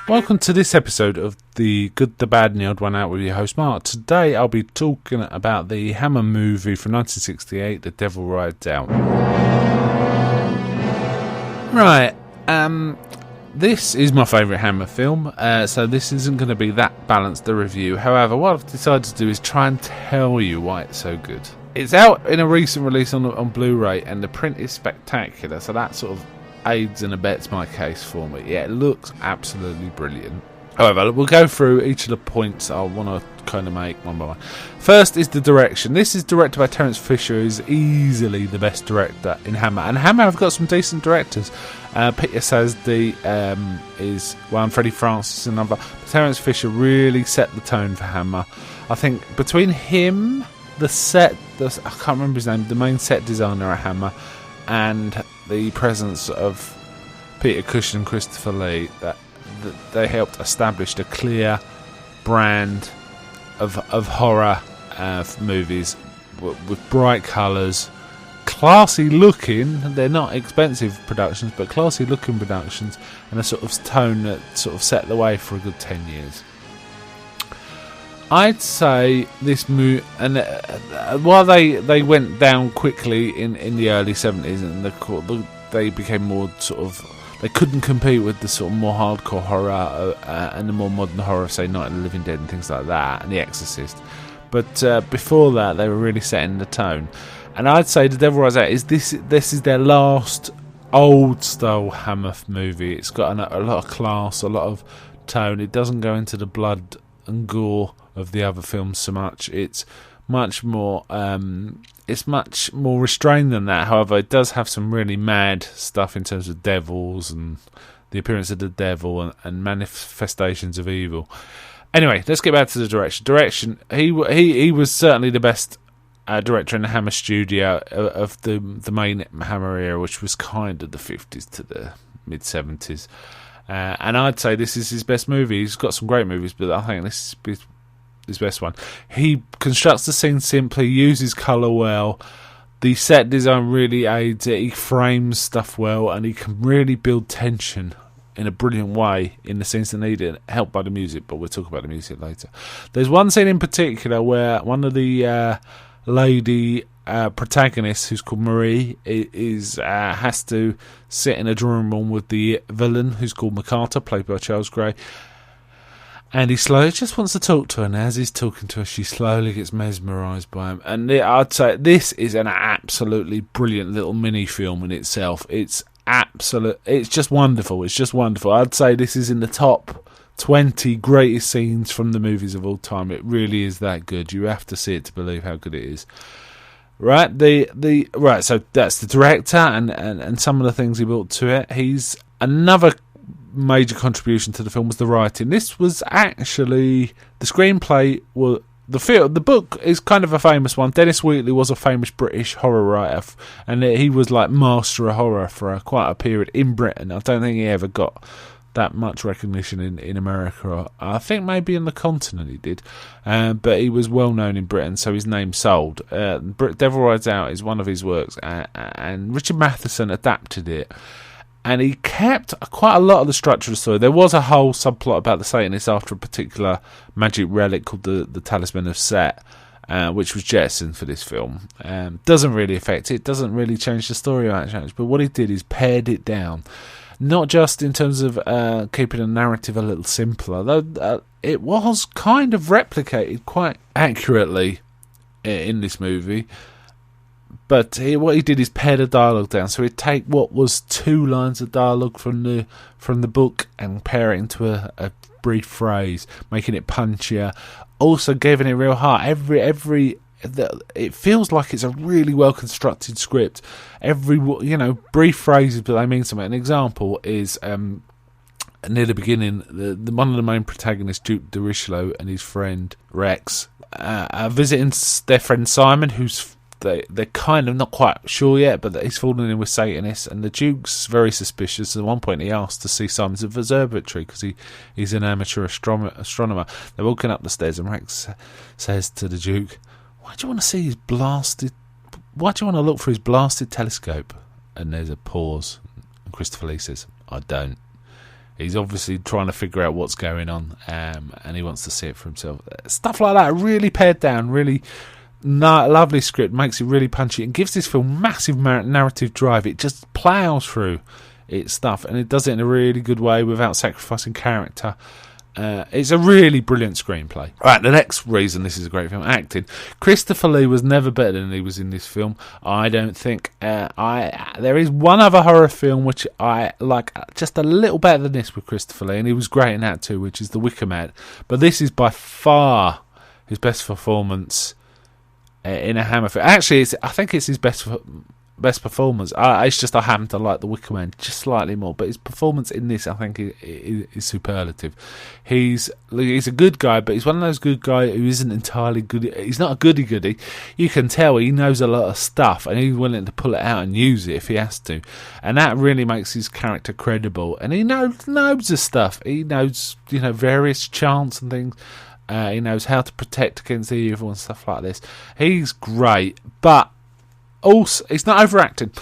Welcome to this episode of The Good, the Bad and the Odd One Out with your host Mark. Today I'll be talking about the Hammer movie from 1968, The Devil Rides Out. Right, this is my favourite Hammer film, so this isn't going to be that balanced a review. However, what I've decided to do is try and tell you why it's so good. It's out in a recent release on Blu-ray, and the print is spectacular, so that sort of aids and abets my case for me. Yeah, it looks absolutely brilliant. However, we'll go through each of the points I want to kind of make one by one. First is the direction. This is directed by Terence Fisher, who's easily the best director in Hammer. And Hammer have got some decent directors. Peter Sasdy is one, Freddie Francis is another. But Terence Fisher really set the tone for Hammer. I think between him, I can't remember his name, the main set designer at Hammer, and the presence of Peter Cushing and Christopher Lee, that they helped establish a clear brand of horror movies with bright colours, classy looking. They're not expensive productions, but classy looking productions, and a sort of tone that sort of set the way for a good 10 years. I'd say this movie, and while they went down quickly in the early 70s, and they became more sort of, they couldn't compete with the sort of more hardcore horror and the more modern horror, say Night of the Living Dead and things like that, and The Exorcist. But before that, they were really setting the tone. And I'd say The Devil Rides Out is this is their last old style Hammer movie. It's got a lot of class, a lot of tone. It doesn't go into the blood and gore of the other films so much. It's much more restrained than that. However, it does have some really mad stuff in terms of devils and the appearance of the devil and manifestations of evil. Anyway, let's get back to the direction. He was certainly the best director in the Hammer studio of the main Hammer era, which was kind of the 50s to the mid 70s. And I'd say this is his best movie. He's got some great movies, but I think this is his best one. He constructs the scene simply, uses colour well. The set design really aids it. He frames stuff well, and he can really build tension in a brilliant way in the scenes that need it, helped by the music, but we'll talk about the music later. There's one scene in particular where one of the lady protagonists, who's called Marie, has to sit in a drawing room with the villain, who's called MacArthur, played by Charles Gray. And he slowly just wants to talk to her, and as he's talking to her, she slowly gets mesmerised by him. And I'd say this is an absolutely brilliant little mini-film in itself. It's just wonderful. It's just wonderful. I'd say this is in the top 20 greatest scenes from the movies of all time. It really is that good. You have to see it to believe how good it is. Right, right. So that's the director and some of the things he brought to it. He's another major contribution to the film was the writing. This was actually the screenplay. Well, the book is kind of a famous one. Dennis Wheatley was a famous British horror writer, and he was like master of horror for quite a period in Britain. I don't think he ever got that much recognition in America. I think maybe in the continent he did, but he was well known in Britain, so his name sold. Devil Rides Out is one of his works, and Richard Matheson adapted it. And he kept quite a lot of the structure of the story. There was a whole subplot about the Satanists after a particular magic relic called the Talisman of Set, which was jettisoned for this film. Doesn't really affect it. Doesn't really change the story much. But what he did is pared it down. Not just in terms of keeping the narrative a little simpler, though it was kind of replicated quite accurately in this movie. But what he did is pare the dialogue down. So he'd take what was 2 lines of dialogue from the book and pare it into a brief phrase, making it punchier. Also giving it real heart. It feels like it's a really well constructed script. Brief phrases, but they mean something. An example is near the beginning, one of the main protagonists, Duke de Richelieu, and his friend Rex are visiting their friend Simon, who's they're kind of not quite sure yet, but he's fallen in with Satanists, and the Duke's very suspicious. At one point, he asked to see Simon's observatory because he's an amateur astronomer. They're walking up the stairs, and Rex says to the Duke, "Why do you want to see his blasted? Why do you want to look for his blasted telescope?" And there's a pause, and Christopher Lee says, "I don't." He's obviously trying to figure out what's going on, and he wants to see it for himself. Stuff like that, really pared down, really. Lovely script, makes it really punchy and gives this film massive narrative drive. It just ploughs through its stuff, and it does it in a really good way without sacrificing character. It's a really brilliant screenplay. Right, the next reason this is a great film, acting. Christopher Lee was never better than he was in this film, I don't think. There is one other horror film which I like just a little better than this with Christopher Lee, and he was great in that too, which is The Wicker Man. But this is by far his best performance in a Hammer film. Actually, I think it's his best performance. It's just I happen to like The Wicker Man just slightly more, but his performance in this I think is superlative. He's a good guy, but he's one of those good guys who isn't entirely good. He's not a goody-goody. You can tell he knows a lot of stuff, and he's willing to pull it out and use it if he has to, and that really makes his character credible. And he knows loads of stuff. He knows various chants and things. He knows how to protect against the evil and stuff like this. He's great, but also he's not overacting.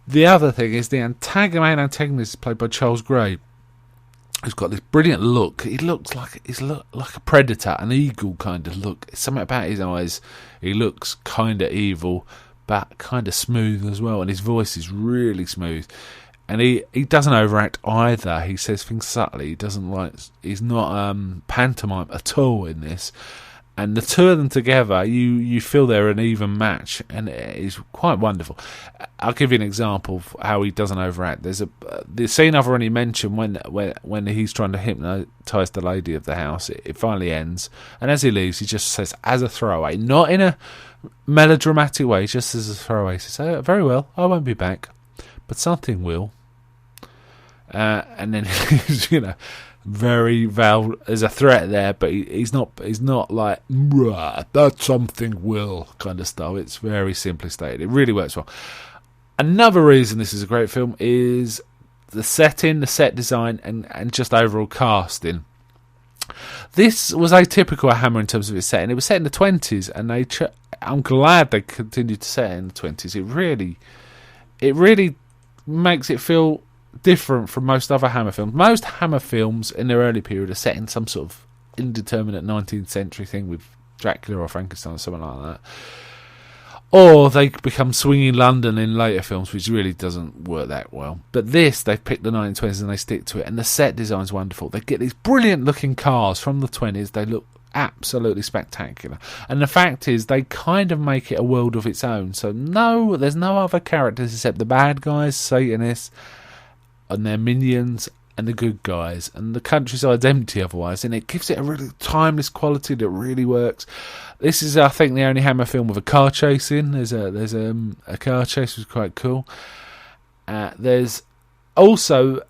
The other thing is the main antagonist is played by Charles Gray, who's got this brilliant look. He looks like a predator, an eagle kind of look. Something about his eyes. He looks kind of evil, but kind of smooth as well, and his voice is really smooth. And he doesn't overact either. He says things subtly. He's not pantomime at all in this. And the two of them together, you feel they're an even match, and it is quite wonderful. I'll give you an example of how he doesn't overact. There's the scene I've already mentioned when he's trying to hypnotise the lady of the house. It finally ends, and as he leaves, he just says, as a throwaway, not in a melodramatic way, just as a throwaway, he says, "Oh, very well, I won't be back. But something will." And then very veiled. There's a threat there, but he's not like that something will kind of stuff. It's very simply stated. It really works well. Another reason this is a great film is the setting, the set design, and just overall casting. This was atypical of Hammer in terms of its setting. It was set in the 20s, and I'm glad they continued to set it in the 20s. It really makes it feel different from most other Hammer films. Most Hammer films in their early period are set in some sort of indeterminate 19th century thing with Dracula or Frankenstein or something like that. Or they become swinging London in later films, which really doesn't work that well. But this, they've picked the 1920s and they stick to it. And the set design's wonderful. They get these brilliant looking cars from the 20s. They look absolutely spectacular. And the fact is, they kind of make it a world of its own. So there's no other characters except the bad guys, Satanists, and their minions, and the good guys, and the countryside's empty otherwise, and it gives it a really timeless quality that really works. This is, I think, the only Hammer film with a car chase in. There's a car chase, which is quite cool. There's also,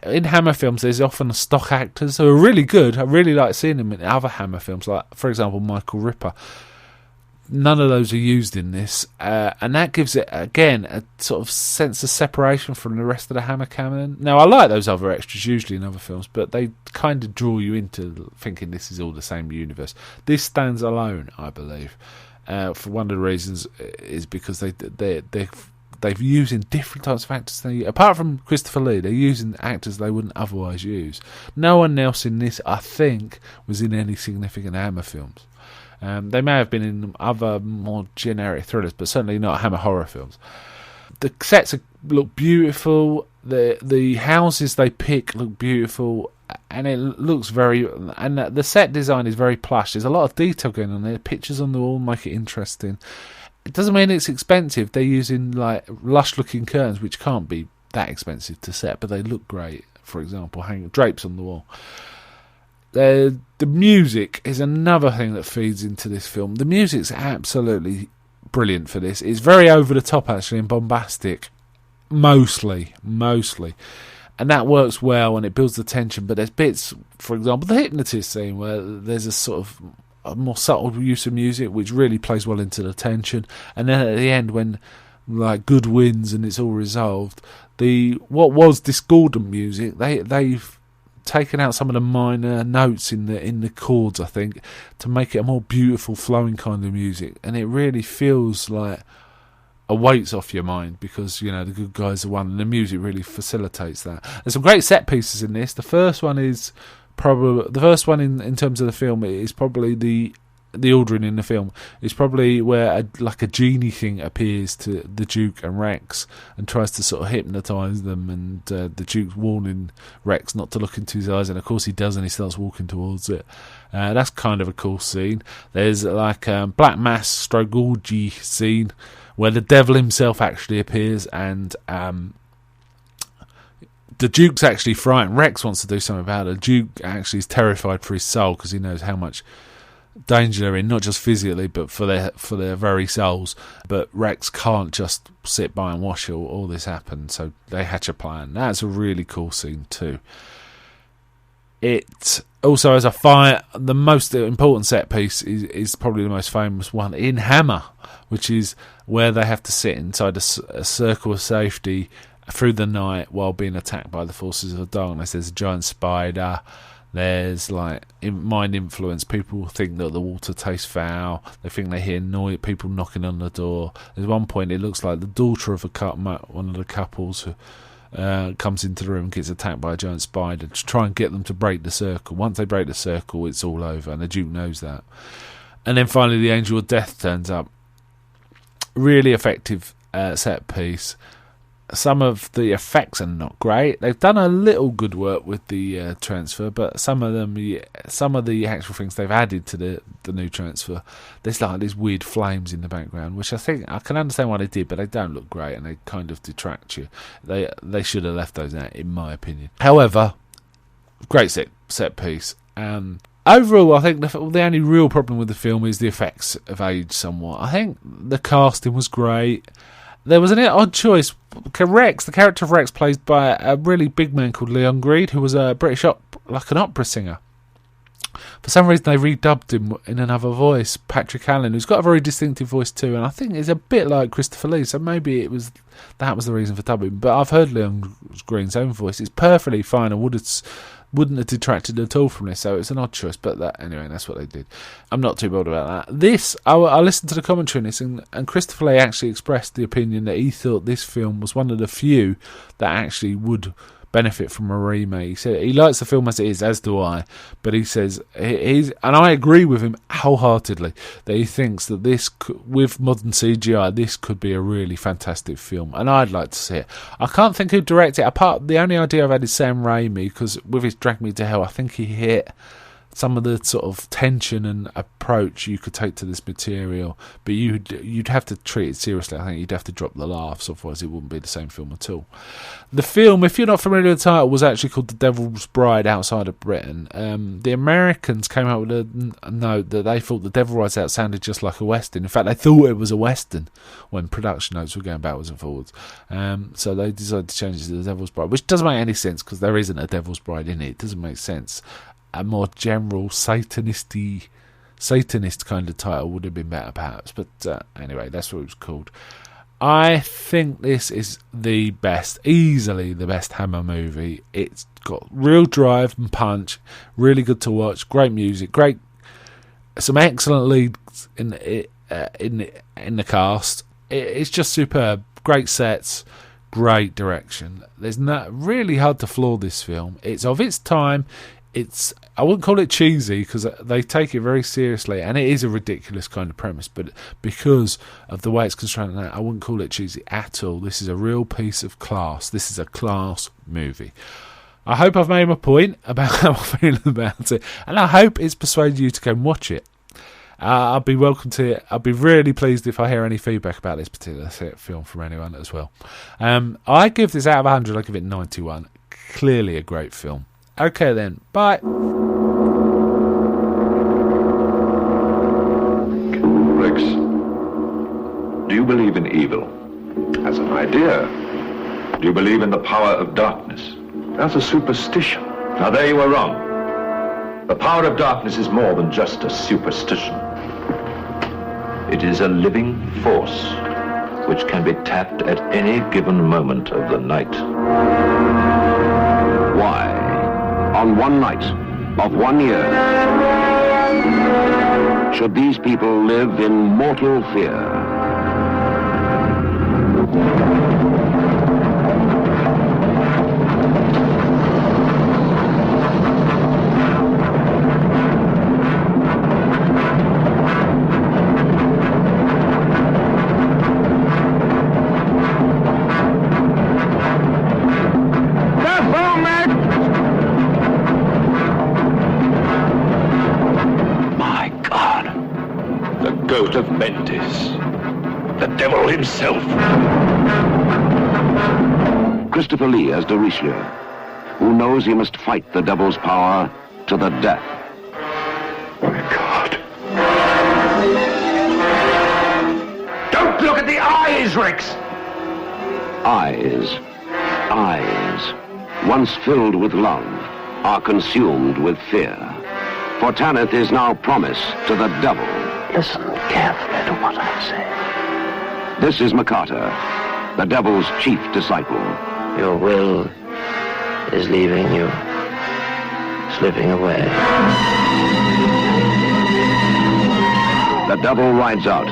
in Hammer films, there's often stock actors who are really good. I really like seeing them in other Hammer films, like, for example, Michael Ripper. None of those are used in this, and that gives it, again, a sort of sense of separation from the rest of the Hammer canon. Now, I like those other extras usually in other films, but they kind of draw you into thinking this is all the same universe. This stands alone, I believe. For one of the reasons is because they've using different types of actors. Apart from Christopher Lee, they're using actors they wouldn't otherwise use. No one else in this, I think, was in any significant Hammer films. They may have been in other more generic thrillers, but certainly not Hammer horror films. The sets look beautiful. The houses they pick look beautiful, and it looks and the set design is very plush. There's a lot of detail going on there. Pictures on the wall make it interesting. It doesn't mean it's expensive. They're using like lush-looking curtains, which can't be that expensive to set, but they look great. For example, hanging drapes on the wall. The music is another thing that feeds into this film. The music's absolutely brilliant for this. It's very over the top, actually, and bombastic. Mostly. And that works well, and it builds the tension. But there's bits, for example, the hypnotist scene, where there's a sort of a more subtle use of music, which really plays well into the tension. And then at the end, when like good wins and it's all resolved, what was discordant music, they've taken out some of the minor notes in the chords, I think, to make it a more beautiful flowing kind of music, and it really feels like a weight's off your mind, because you know the good guys are won, and the music really facilitates that. There's some great set pieces in this. The first one in terms of the film is probably the ordering in the film is probably where a genie thing appears to the Duke and Rex and tries to sort of hypnotise them, and the Duke's warning Rex not to look into his eyes, and of course he does, and he starts walking towards it. That's kind of a cool scene. There's like a Black Mass stroke orgy scene where the devil himself actually appears, and the Duke's actually frightened. Rex wants to do something about it. The Duke actually is terrified for his soul, because he knows how much danger they're in, not just physically but for their very souls. But Rex can't just sit by and watch all this happen, so they hatch a plan. That's a really cool scene too. It also has a fire. The most important set piece is probably the most famous one in Hammer, which is where they have to sit inside a circle of safety through the night while being attacked by the forces of darkness. There's a giant spider. There's like mind influence. People think that the water tastes foul. They think they hear people knocking on the door. There's one point it looks like the daughter of one of the couples who comes into the room and gets attacked by a giant spider to try and get them to break the circle. Once they break the circle, it's all over, and the Duke knows that. And then finally the Angel of Death turns up. Really effective set piece. Some of the effects are not great. They've done a little good work with the transfer, but some of the actual things they've added to the new transfer, there's like these weird flames in the background, which I think I can understand why they did, but they don't look great and they kind of detract you. They should have left those out, in my opinion. However, great set piece. Overall, I think the only real problem with the film is the effects have aged somewhat. I think the casting was great. There was an odd choice. The character of Rex, played by a really big man called Leon Greed, who was a British an opera singer. For some reason, they redubbed him in another voice, Patrick Allen, who's got a very distinctive voice too, and I think is a bit like Christopher Lee. So maybe that was the reason for dubbing. But I've heard Leon Greed's own voice; it's perfectly fine. I wouldn't have detracted at all from this, so it's an odd choice, but anyway, that's what they did. I'm not too bothered about that. I listened to the commentary on this, and Christopher Lee actually expressed the opinion that he thought this film was one of the few that actually would benefit from a remake. He said he likes the film as it is, as do I, but he says and I agree with him wholeheartedly, that he thinks that this, with modern CGI, this could be a really fantastic film, and I'd like to see it. I can't think who'd direct it. The only idea I've had is Sam Raimi, because with his Drag Me to Hell, I think he hit some of the sort of tension and approach you could take to this material, but you'd have to treat it seriously. I think you'd have to drop the laughs, otherwise it wouldn't be the same film at all. The film, if you're not familiar with the title, was actually called The Devil's Bride outside of Britain. The Americans came out with a note that they thought The Devil Rides Out sounded just like a Western. In fact, they thought it was a Western when production notes were going backwards and forwards. So they decided to change it to The Devil's Bride, which doesn't make any sense, because there isn't a Devil's Bride in it. It doesn't make sense. A more general Satanist kind of title would have been better, perhaps. But anyway, that's what it was called. I think this is easily the best Hammer movie. It's got real drive and punch, really good to watch, great music, some excellent leads in the cast. It's just superb, great sets, great direction. There's really hard to flaw this film. It's of its time. I wouldn't call it cheesy, because they take it very seriously, and it is a ridiculous kind of premise, but because of the way it's constructed, I wouldn't call it cheesy at all. This is a real piece of class. This is a class movie. I hope I've made my point about how I feel about it, and I hope it's persuaded you to go and watch it. I'll be really pleased if I hear any feedback about this particular film from anyone as well. I give this out of 100, I give it 91. Clearly a great film. Okay then, bye. Rex, do you believe in evil? As an idea. Do you believe in the power of darkness? As a superstition. Now there you are wrong. The power of darkness is more than just a superstition. It is a living force which can be tapped at any given moment of the night. Why, on one night of 1 year, should these people live in mortal fear? Goat of Mendes, the devil himself. Christopher Lee as de Richelieu, who knows he must fight the devil's power to the death. My God. Don't look at the eyes, Rex! Eyes, once filled with love, are consumed with fear. For Tanith is now promise to the devil. Listen carefully to what I say. This is Makata, the devil's chief disciple. Your will is leaving you, slipping away. The Devil Rides Out,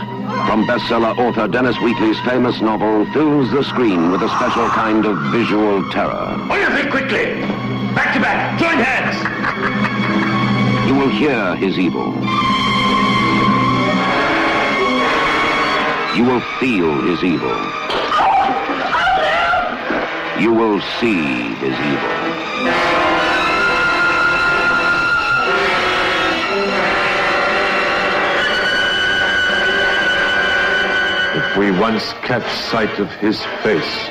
from bestseller author Dennis Wheatley's famous novel, fills the screen with a special kind of visual terror. On your feet quickly! Back to back, join hands! You will hear his evil. You will feel his evil. You will see his evil. If we once catch sight of his face,